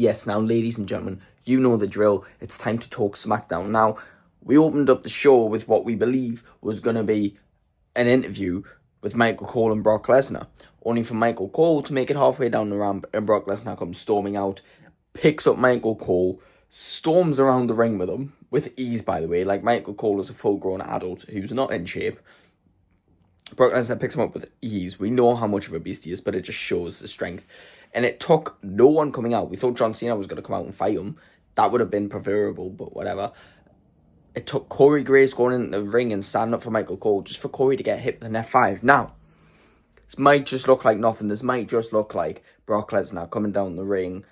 Yes, now, ladies and gentlemen, you know the drill. It's time to talk SmackDown. Now, we opened up the show with what we believe was going to be an interview with Michael Cole and Brock Lesnar, only for Michael Cole to make it halfway down the ramp and Brock Lesnar comes storming out, picks up Michael Cole, storms around the ring with him, with ease, by the way. Like, Michael Cole is a full-grown adult who's not in shape. Brock Lesnar picks him up with ease. We know how much of a beast he is, but it just shows the strength. And it took no one coming out. We thought John Cena was going to come out and fight him. That would have been preferable, but whatever. It took Corey Graves going in the ring and standing up for Michael Cole just for Corey to get hit with an F5. Now, this might just look like nothing. This might just look like Brock Lesnar coming down the ring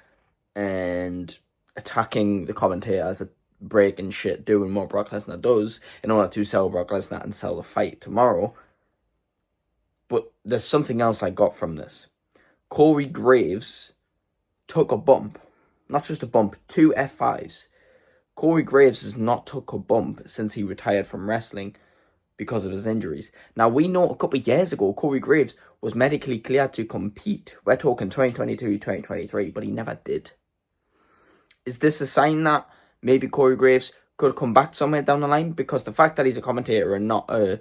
and attacking the commentators, breaking shit, doing what Brock Lesnar does in order to sell Brock Lesnar and sell the fight tomorrow. But there's something else I got from this. Corey Graves took a bump. Not just a bump, 2 F5s. Corey Graves has not took a bump since he retired from wrestling because of his injuries. Now, we know a couple of years ago, Corey Graves was medically cleared to compete. We're talking 2022, 2023, but he never did. Is this a sign that maybe Corey Graves could come back somewhere down the line? Because the fact that he's a commentator and not a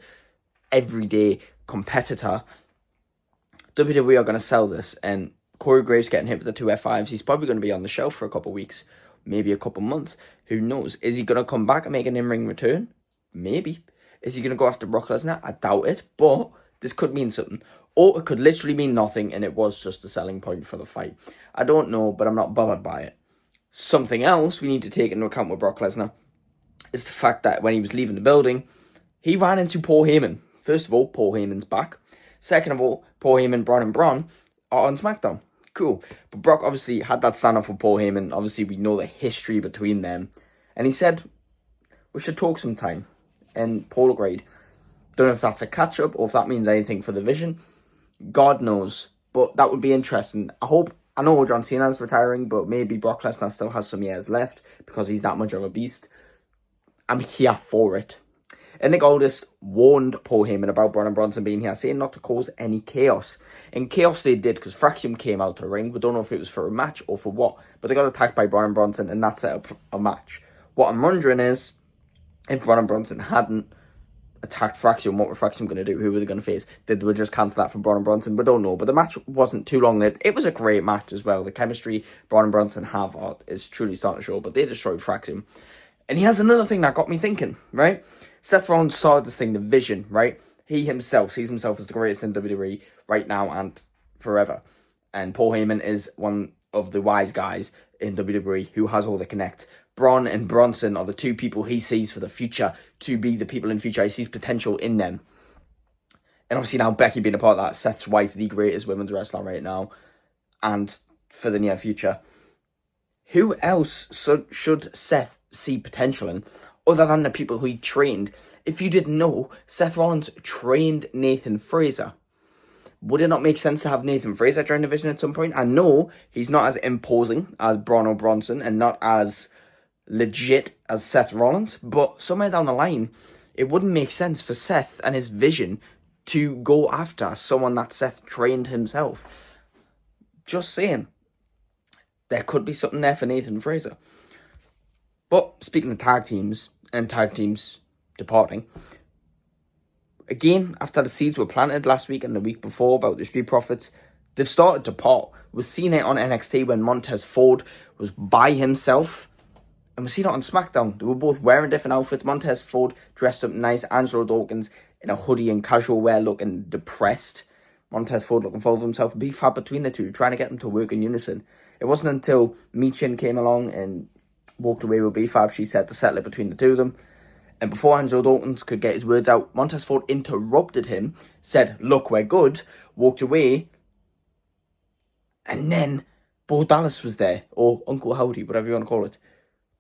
everyday competitor, WWE are going to sell this, and Corey Graves getting hit with the 2 F5s, he's probably going to be on the shelf for a couple of weeks, maybe a couple of months. Who knows? Is he going to come back and make an in-ring return? Maybe. Is he going to go after Brock Lesnar? I doubt it, but this could mean something. Or it could literally mean nothing, and it was just a selling point for the fight. I don't know, but I'm not bothered by it. Something else we need to take into account with Brock Lesnar is the fact that when he was leaving the building, he ran into Paul Heyman. First of all, Paul Heyman's back. Second of all, Paul Heyman, Braun and Braun are on SmackDown. Cool. But Brock obviously had that standoff with Paul Heyman. Obviously, we know the history between them. And he said, we should talk sometime. And Paul agreed. Don't know if that's a catch-up or if that means anything for the Vision. God knows. But that would be interesting. I know John Cena's retiring, but maybe Brock Lesnar still has some years left because he's that much of a beast. I'm here for it. And NICHOLLZ warned Paul Heyman about Braun and Bronson being here, saying not to cause any chaos. And chaos they did, because Fraxium came out to the ring. We don't know if it was for a match or for what. But they got attacked by Braun and Bronson, and that set up a match. What I'm wondering is, if Braun and Bronson hadn't attacked Fraxium, what were Fraxium going to do? Who were they going to face? Did they just cancel that from Braun and Bronson? We don't know. But the match wasn't too long. It was a great match as well. The chemistry Braun and Bronson have is truly starting to show. But they destroyed Fraxium. And he has another thing that got me thinking, right? Seth Rollins started this thing, the Vision, right? He himself sees himself as the greatest in WWE right now and forever. And Paul Heyman is one of the wise guys in WWE who has all the connects. Braun and Bronson are the two people he sees for the future to be the people in the future. He sees potential in them. And obviously now Becky being a part of that, Seth's wife, the greatest women's wrestler right now, and for the near future. Who else should Seth see potential in other than the people who he trained? If you didn't know, Seth Rollins trained Nathan Fraser. Would it not make sense to have Nathan Fraser join the Vision at some point? I know he's not as imposing as Braun or Bronson and not as legit as Seth Rollins, but somewhere down the line, it wouldn't make sense for Seth and his Vision to go after someone that Seth trained himself. Just saying. There could be something there for Nathan Fraser. But speaking of tag teams and tag teams departing, again, after the seeds were planted last week and the week before about the Street Profits, they've started to part. We've seen it on NXT when Montez Ford was by himself, and we've seen it on SmackDown. They were both wearing different outfits. Montez Ford dressed up nice, Angelo Dawkins in a hoodie and casual wear looking depressed. Montez Ford looking full of himself. Beef had between the two, trying to get them to work in unison. It wasn't until Michin came along and walked away with B-Fab, she said, to settle it between the two of them. And before Angelo Dawkins could get his words out, Montez Ford interrupted him, said, look, we're good, walked away. And then Bo Dallas was there, or Uncle Howdy, whatever you want to call it,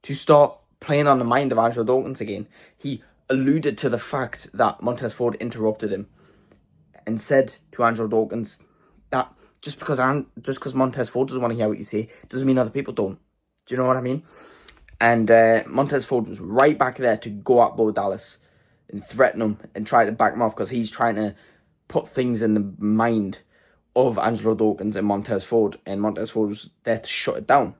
to start playing on the mind of Angelo Dawkins again. He alluded to the fact that Montez Ford interrupted him and said to Angelo Dawkins that just because Montez Ford doesn't want to hear what you say doesn't mean other people don't. Do you know what I mean? And Montez Ford was right back there to go at Bo Dallas and threaten him and try to back him off because he's trying to put things in the mind of Angelo Dawkins and Montez Ford. And Montez Ford was there to shut it down.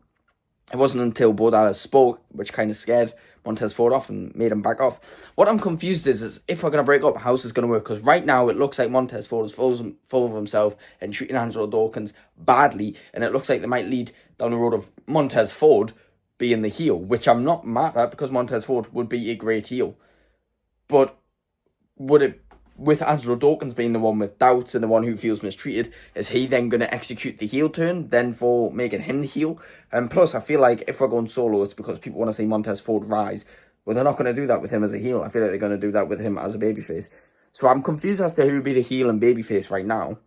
It wasn't until Bo Dallas spoke, which kind of scared Montez Ford off and made him back off. What I'm confused is if we're going to break up, how is this going to work? Because right now it looks like Montez Ford is full of himself and treating Angelo Dawkins badly, and it looks like they might lead down the road of Montez Ford being the heel, which I'm not mad at, because Montez Ford would be a great heel. But would it, with Angelo Dawkins being the one with doubts and the one who feels mistreated, is he then going to execute the heel turn, then for making him the heel? And plus, I feel like if we're going solo, it's because people want to see Montez Ford rise. Well, they're not going to do that with him as a heel. I feel like they're going to do that with him as a babyface. So I'm confused as to who would be the heel and babyface right now.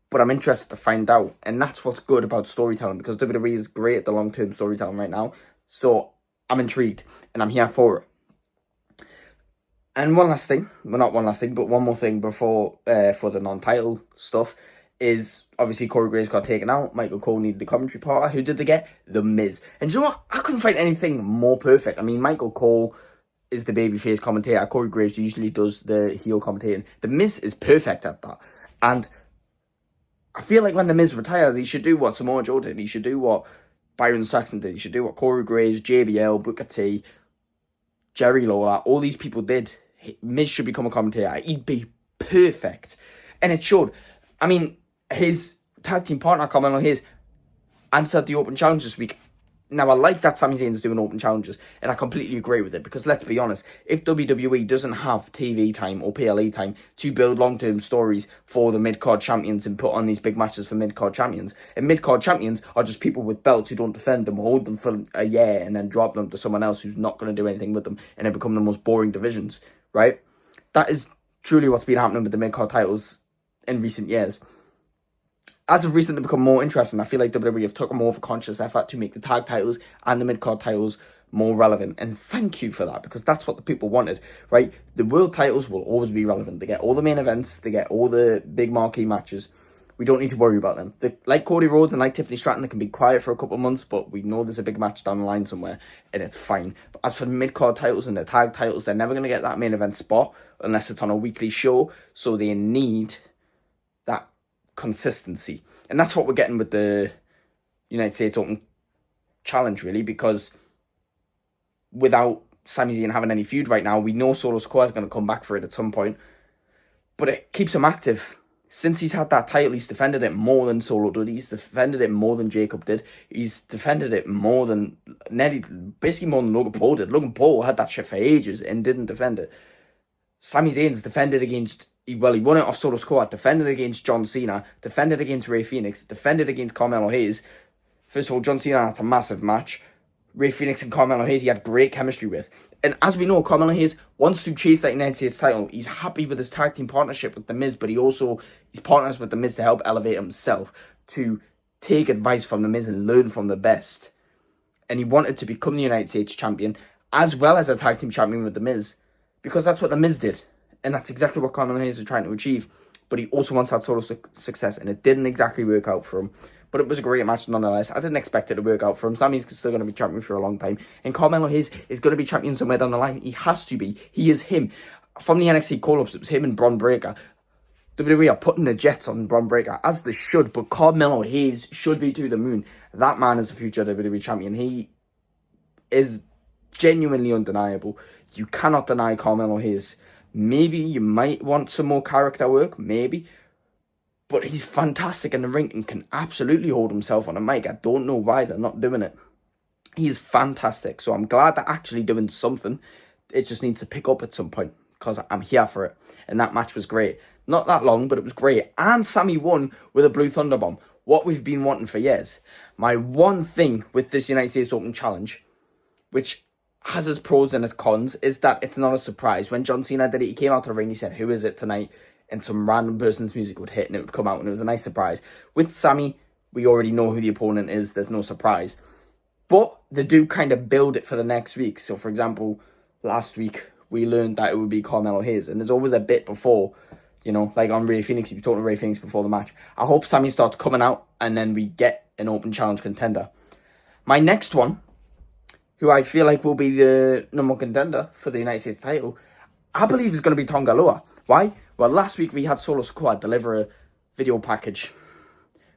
But I'm interested to find out. And that's what's good about storytelling, because WWE is great at the long-term storytelling right now. So I'm intrigued, and I'm here for it. And one last thing, well, not one last thing, but one more thing before for the non-title stuff is obviously Corey Graves got taken out. Michael Cole needed the commentary partner. Who did they get? The Miz. And you know what? I couldn't find anything more perfect. I mean, Michael Cole is the babyface commentator. Corey Graves usually does the heel commentating. The Miz is perfect at that. And I feel like when the Miz retires, he should do what Samoa Joe did. He should do what Byron Saxton did. He should do what Corey Graves, JBL, Booker T, Jerry Lawler, all these people did. Miz should become a commentator. He'd be perfect. And it should. I mean, his tag team partner, Carmelo Hayes, answered the open challenge this week. Now, I like that Sami Zayn's doing open challenges, and I completely agree with it, because let's be honest, if WWE doesn't have TV time or PLE time to build long-term stories for the mid-card champions and put on these big matches for mid-card champions, and mid-card champions are just people with belts who don't defend them, hold them for a year, and then drop them to someone else who's not going to do anything with them, and then become the most boring divisions, right? That is truly what's been happening with the mid-card titles in recent years. As of recently become more interesting, I feel like WWE have taken more of a conscious effort to make the tag titles and the mid-card titles more relevant. And thank you for that, because that's what the people wanted, right? The world titles will always be relevant. They get all the main events. They get all the big marquee matches. We don't need to worry about them. Like Cody Rhodes and like Tiffany Stratton, they can be quiet for a couple of months, but we know there's a big match down the line somewhere, and it's fine. But as for the mid-card titles and the tag titles, they're never going to get that main event spot unless it's on a weekly show, so they need that consistency. And that's what we're getting with the United States Open Challenge, really, because without Sami Zayn having any feud right now, we know Solo Sikoa is going to come back for it at some point, but it keeps him active. Since he's had that title, he's defended it more than Solo did. He's defended it more than Jacob did. He's defended it more than basically more than Logan Paul did. Logan Paul had that shit for ages and didn't defend it. Sami Zayn's defended against, well, he won it off Solo Sikoa, defended against John Cena, defended against Rey Fenix, defended against Carmelo Hayes. First of all, John Cena had a massive match. Rey Fenix and Carmelo Hayes, he had great chemistry with. And as we know, Carmelo Hayes wants to chase that United States title. He's happy with his tag team partnership with The Miz, but he's partners with The Miz to help elevate himself, to take advice from The Miz and learn from the best. And he wanted to become the United States champion, as well as a tag team champion with The Miz, because that's what The Miz did. And that's exactly what Carmelo Hayes was trying to achieve. But he also wants that solo success, and it didn't exactly work out for him. But it was a great match nonetheless. I didn't expect it to work out for him. Sami's still going to be champion for a long time. And Carmelo Hayes is going to be champion somewhere down the line. He has to be. He is him. From the NXT call-ups, it was him and Bron Breakker. WWE are putting the jets on Bron Breakker, as they should. But Carmelo Hayes should be to the moon. That man is the future WWE champion. He is genuinely undeniable. You cannot deny Carmelo Hayes. Maybe you might want some more character work. Maybe. But he's fantastic in the ring and can absolutely hold himself on a mic. I don't know why they're not doing it. He's fantastic. So I'm glad they're actually doing something. It just needs to pick up at some point, because I'm here for it. And that match was great. Not that long, but it was great. And Sami won with a Blue Thunder Bomb. What we've been wanting for years. My one thing with this United States Open Challenge, which has its pros and its cons, is that it's not a surprise. When John Cena did it, he came out to the ring, he said, "Who is it tonight?" And some random person's music would hit and it would come out, and it was a nice surprise. With Sami, we already know who the opponent is. There's no surprise. But they do kind of build it for the next week. So, for example, last week, we learned that it would be Carmelo Hayes. And there's always a bit before, like on Rey Fenix, if you're talking to Rey Fenix before the match. I hope Sami starts coming out and then we get an open challenge contender. My next one, who I feel like will be the number one contender for the United States title, I believe is going to be Tonga Loa. Why? Well, last week we had Solo Sikoa deliver a video package,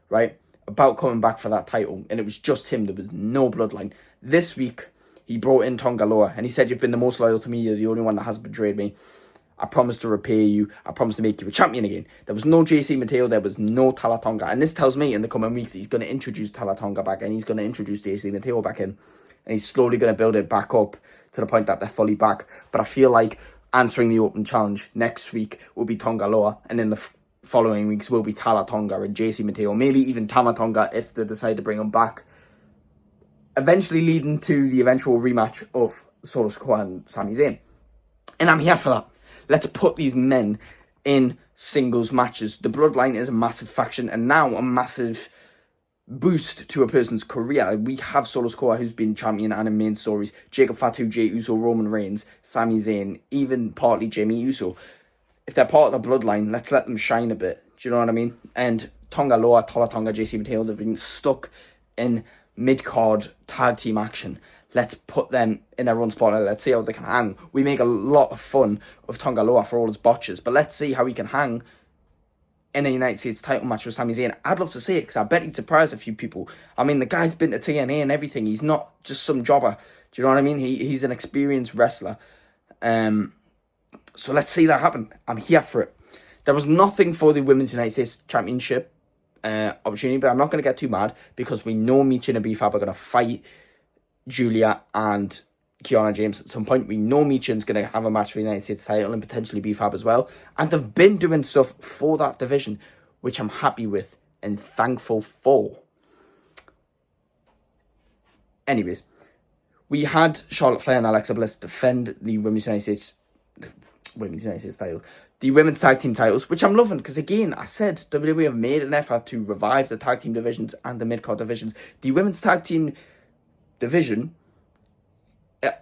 right? about coming back for that title, and it was just him. There was no bloodline. This week, he brought in Tonga Loa, and he said, "You've been the most loyal to me. You're the only one that hasn't betrayed me. I promise to repay you. I promise to make you a champion again." There was no JC Mateo. There was no Tala Tonga. And this tells me in the coming weeks, he's going to introduce Tala Tonga back in. He's going to introduce JC Mateo back in. And he's slowly going to build it back up to the point that they're fully back. But I feel like answering the open challenge next week will be Tonga Loa. And in the following weeks will be Tala Tonga and JC Mateo. Maybe even Tama Tonga if they decide to bring him back. Eventually leading to the eventual rematch of Solo Sikoa and Sami Zayn. And I'm here for that. Let's put these men in singles matches. The Bloodline is a massive faction and now a massive boost to a person's career. We have Solo Sikoa, who's been champion and in main stories. Jacob Fatu, Jey Uso, Roman Reigns, Sami Zayn, even partly Jimmy Uso. If they're part of the Bloodline, let's let them shine a bit. Do you know what I mean? And Tonga Loa, Tala Tonga, JC Mateo, they've been stuck in mid-card tag team action. Let's put them in their own spotlight. Let's see how they can hang. We make a lot of fun of Tonga Loa for all his botches, but let's see how he can hang in a United States title match with Sami Zayn. I'd love to see it because I bet he'd surprise a few people. I mean, the guy's been to TNA and everything. He's not just some jobber. Do you know what I mean? He's an experienced wrestler. So let's see that happen. I'm here for it. There was nothing for the Women's United States Championship opportunity, but I'm not going to get too mad because we know Michin and B-Fab are going to fight Julia and Kiana James at some point. We know Michin's going to have a match for the United States title and potentially B-Fab as well. And they've been doing stuff for that division, which I'm happy with and thankful for. Anyways, we had Charlotte Flair and Alexa Bliss defend the Women's United States title. The women's tag team titles, which I'm loving because, again, I said WWE have made an effort to revive the tag team divisions and the mid-card divisions. The women's tag team division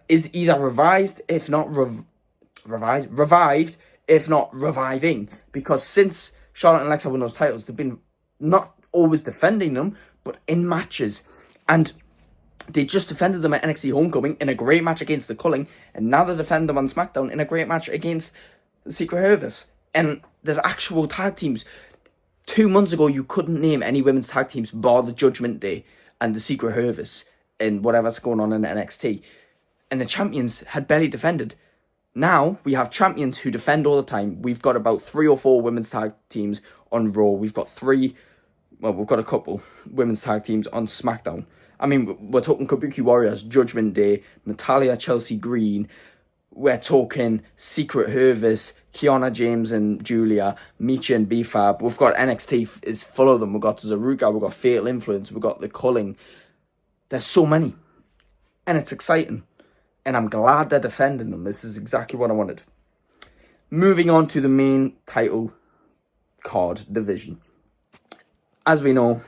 is either revised, if not revived, if not reviving. Because since Charlotte and Alexa won those titles, they've been not always defending them, but in matches. And they just defended them at NXT Homecoming in a great match against the Culling, and now they defend them on SmackDown in a great match against the Secret Service. And there's actual tag teams. 2 months ago, you couldn't name any women's tag teams bar the Judgment Day and the Secret Service and whatever's going on in NXT. And the champions had barely defended. Now, we have champions who defend all the time. We've got about 3 or 4 women's tag teams on Raw. We've got a couple women's tag teams on SmackDown. I mean, we're talking Kabuki Warriors, Judgment Day, Natalya, Chelsea Green. We're talking Secret Service, Kiana James and Julia, Micha and B-Fab. We've got NXT is full of them. We've got Zaruga, we've got Fatal Influence, we've got the Culling. There's so many. And it's exciting. And I'm glad they're defending them. This is exactly what I wanted. Moving on to the main title card division. As we know,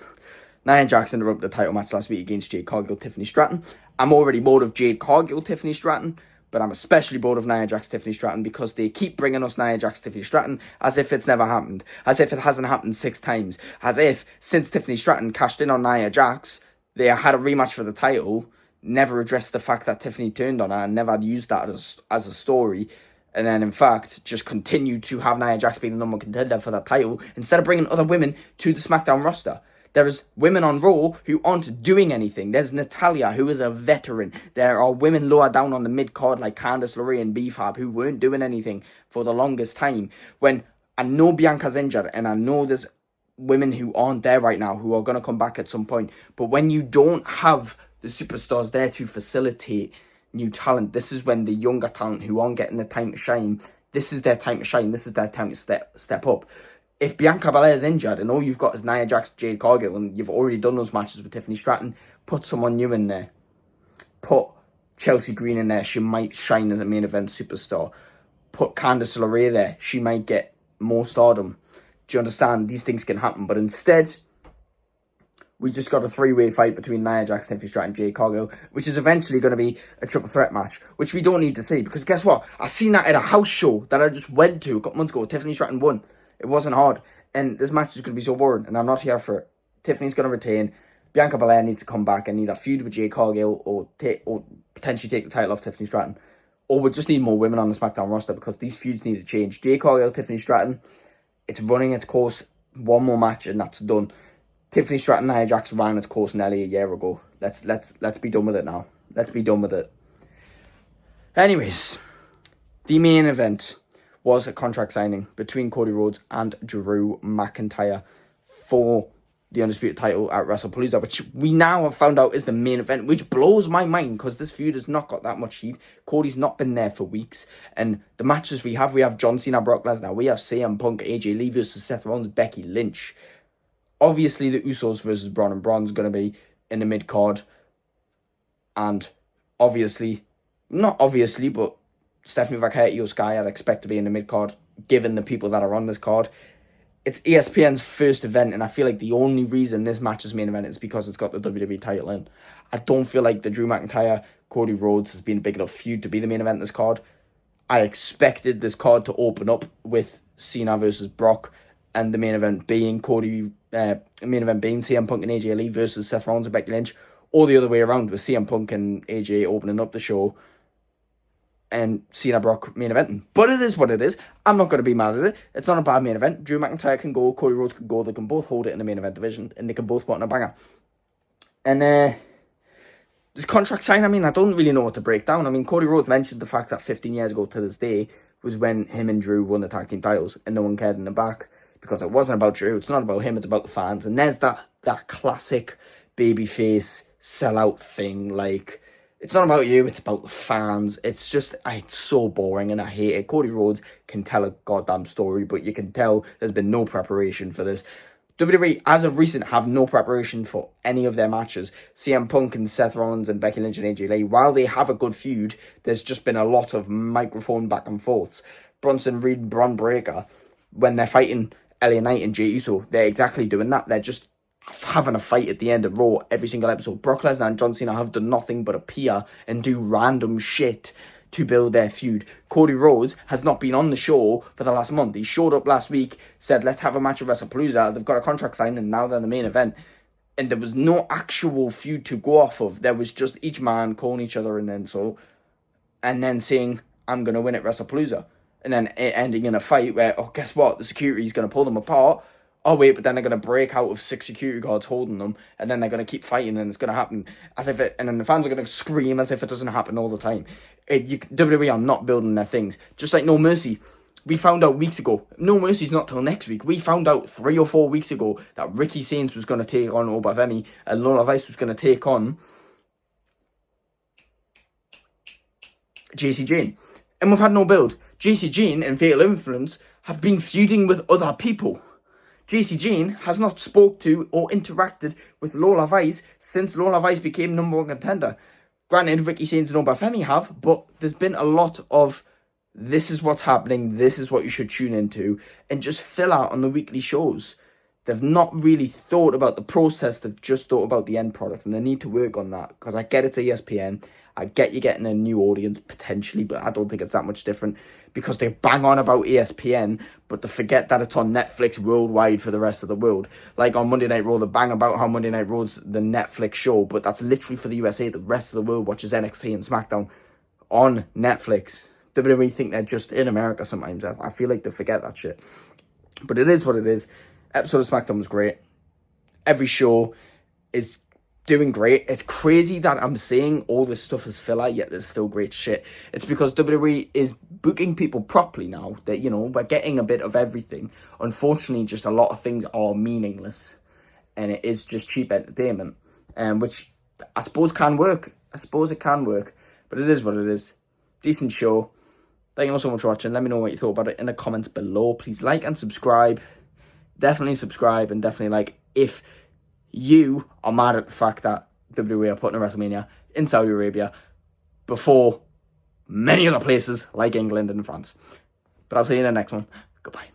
Nia Jax interrupted the title match last week against Jade Cargill, Tiffany Stratton. I'm already bored of Jade Cargill, Tiffany Stratton, but I'm especially bored of Nia Jax, Tiffany Stratton because they keep bringing us Nia Jax, Tiffany Stratton as if it's never happened, as if it hasn't happened 6 times, as if since Tiffany Stratton cashed in on Nia Jax, they had a rematch for the title, never addressed the fact that Tiffany turned on her and never used that as a story, and then in fact just continued to have Nia Jax be the number 1 contender for that title instead of bringing other women to the SmackDown roster. There's women on Raw who aren't doing anything. There's Natalya, who is a veteran. There are women lower down on the mid-card like Candice LeRae and B-Fab who weren't doing anything for the longest time. When I know Bianca's injured and I know there's women who aren't there right now who are going to come back at some point. But when you don't have the superstars there to facilitate new talent, this is when the younger talent who aren't getting the time to shine, this is their time to shine. This is their time to step up. If Bianca Belair is injured and all you've got is Nia Jax, Jade Cargill, and you've already done those matches with Tiffany Stratton, put someone new in there. Put Chelsea Green in there. She might shine as a main event superstar. Put Candice LeRae there. She might get more stardom. Do you understand? These things can happen. But instead, we just got a 3-way fight between Nia Jax, Tiffany Stratton, and Jade Cargill, which is eventually going to be a triple threat match, which we don't need to see. Because guess what? I seen that at a house show that I just went to a couple months ago. Tiffany Stratton won. It wasn't hard. And this match is going to be so boring. And I'm not here for it. Tiffany's going to retain. Bianca Belair needs to come back and either feud with Jade Cargill or potentially take the title off Tiffany Stratton. Or we just need more women on the SmackDown roster because these feuds need to change. Jade Cargill, Tiffany Stratton, it's running its course. 1 more match and that's done. Tiffany Stratton and Nia Jax ran its course nearly a year ago. Let's be done with it now. Let's be done with it. Anyways, the main event was a contract signing between Cody Rhodes and Drew McIntyre for the Undisputed title at WrestlePalooza, which we now have found out is the main event, which blows my mind because this feud has not got that much heat. Cody's not been there for weeks, and the matches we have John Cena, Brock Lesnar, we have CM Punk, AJ Lee versus Seth Rollins, Becky Lynch. Obviously, the Usos versus Braun and Braun's going to be in the mid-card, and not obviously, but Stephanie Vaquer, Io Sky, I'd expect to be in the mid-card, given the people that are on this card. It's ESPN's first event, and I feel like the only reason this match is main event is because it's got the WWE title in. I don't feel like the Drew McIntyre, Cody Rhodes has been a big enough feud to be the main event this card. I expected this card to open up with Cena versus Brock, and the main event being CM Punk and AJ Lee versus Seth Rollins and Becky Lynch, or the other way around with CM Punk and AJ opening up the show and Cena Brock main eventing. But it is what it is. I'm not going to be mad at it. It's not a bad main event. Drew McIntyre can go, Cody Rhodes can go. They can both hold it in the main event division, and they can both put in a banger. And this contract sign, I don't really know what to break down. Cody Rhodes mentioned the fact that 15 years ago to this day was when him and Drew won the tag team titles, and no one cared in the back because it wasn't about Drew. It's not about him. It's about the fans. And there's that classic babyface sellout thing, like, it's not about you, it's about the fans. It's just, it's so boring and I hate it. Cody Rhodes can tell a goddamn story, but you can tell there's been no preparation for this. WWE, as of recent, have no preparation for any of their matches. CM Punk and Seth Rollins and Becky Lynch and AJ Lee, while they have a good feud, there's just been a lot of microphone back and forths. Bronson Reed, Bron Breakker, when they're fighting LA Knight and Jey Uso, they're exactly doing that. They're just having a fight at the end of Raw every single episode. Brock Lesnar and John Cena have done nothing but appear and do random shit to build their feud. Cody Rhodes has not been on the show for the last month. He showed up last week, said, let's have a match at WrestlePalooza. They've got a contract signed and now they're the main event. And there was no actual feud to go off of. There was just each man calling each other an insult and then saying, I'm going to win at WrestlePalooza. And then it ending in a fight where, oh, guess what? The security's going to pull them apart. Oh, wait, but then they're going to break out of 6 security guards holding them, and then they're going to keep fighting, and it's going to happen and then the fans are going to scream as if it doesn't happen all the time. WWE are not building their things. Just like No Mercy. We found out weeks ago. No Mercy's not till next week. We found out 3 or 4 weeks ago that Ricky Sainz was going to take on Obafemi, and Lola Vice was going to take on JC Jane. And we've had no build. JC Jane and Fatal Influence have been feuding with other people. JC Jane has not spoke to or interacted with Lola Vice since Lola Vice became number 1 contender. Granted, Ricky Sainz and Obafemi have, but there's been a lot of this is what's happening, this is what you should tune into, and just fill out on the weekly shows. They've not really thought about the process, they've just thought about the end product, and they need to work on that, because I get it's ESPN, I get you getting a new audience, potentially, but I don't think it's that much different, because they bang on about ESPN, but they forget that it's on Netflix worldwide for the rest of the world. Like on Monday Night Raw, they bang about how Monday Night Raw's the Netflix show, but that's literally for the USA. The rest of the world watches NXT and SmackDown on Netflix. WWE think they're just in America sometimes. I feel like they forget that shit. But it is what it is. Episode of SmackDown was great. Every show is doing great. It's crazy that I'm saying all this stuff is filler, yet there's still great shit. It's because WWE is booking people properly now. That, we're getting a bit of everything. Unfortunately, just a lot of things are meaningless. And it is just cheap entertainment. Which I suppose can work. I suppose it can work. But it is what it is. Decent show. Thank you all so much for watching. Let me know what you thought about it in the comments below. Please like and subscribe. Definitely subscribe and definitely like if you are mad at the fact that WWE are putting a WrestleMania in Saudi Arabia before many other places like England and France. But I'll see you in the next one. Goodbye.